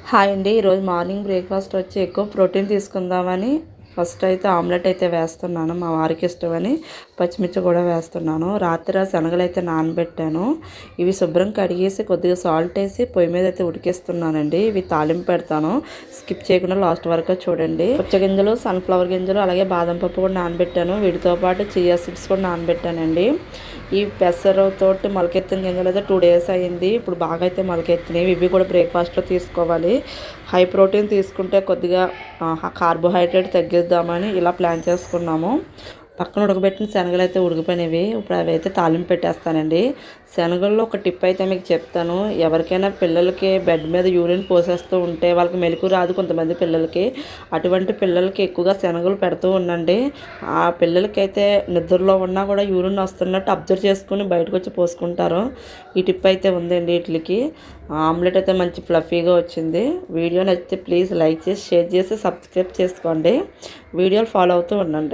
Hi అండి. ఈరోజు morning breakfast వచ్చి ఎక్కువ ప్రోటీన్ తీసుకుందామని ఫస్ట్ అయితే ఆమ్లెట్ అయితే వేస్తున్నాను. మా వారికి ఇష్టమని పచ్చిమిర్చి కూడా వేస్తున్నాను. రాత్రి శనగలు అయితే నానబెట్టాను. ఇవి శుభ్రం కడిగేసి కొద్దిగా సాల్ట్ వేసి పొయ్యి మీద అయితే ఉడికిస్తున్నానండి. ఇవి తాలింపు పెడతాను. స్కిప్ చేయకుండా లాస్ట్ వరకు చూడండి. పుచ్చగింజలు, సన్ఫ్లవర్ గింజలు, అలాగే బాదం పప్పు కూడా నానబెట్టాను. వీటితో పాటు చియా సీడ్స్ కూడా నానబెట్టానండి. ఈ పెసరతోటి మొలకెత్తిన గింజలు అయితే 2 days అయింది. ఇప్పుడు బాగా అయితే మొలకెత్తినవి. ఇవి కూడా బ్రేక్ఫాస్ట్లో తీసుకోవాలి. హై ప్రోటీన్ తీసుకుంటే కొద్దిగా కార్బోహైడ్రేట్ తగ్గిద్దామని ఇలా ప్లాన్ చేసుకున్నాము. పక్కన ఉడకబెట్టిన శనగలు అయితే ఉడికిపోయినవి. ఇప్పుడు అవి అయితే తాలింపు పెట్టేస్తానండి. శనగల్లో ఒక టిప్ అయితే మీకు చెప్తాను. ఎవరికైనా పిల్లలకి బెడ్ మీద యూరిన్ పోసేస్తూ ఉంటే వాళ్ళకి మెలకు రాదు కొంతమంది పిల్లలకి. అటువంటి పిల్లలకి ఎక్కువగా శనగలు పెడుతూ ఉండండి. ఆ పిల్లలకైతే నిద్రలో ఉన్నా కూడా యూరిన్ వస్తున్నట్టు అబ్జర్వ్ చేసుకుని బయటకు వచ్చి పోసుకుంటారు. ఈ టిప్ అయితే ఉందండి వీటికి. ఆమ్లెట్ అయితే మంచి ఫ్లఫీగా వచ్చింది. వీడియో నచ్చితే ప్లీజ్ లైక్ చేసి, షేర్ చేసి, సబ్స్క్రైబ్ చేసుకోండి. వీడియోలు ఫాలో అవుతూ ఉండండి.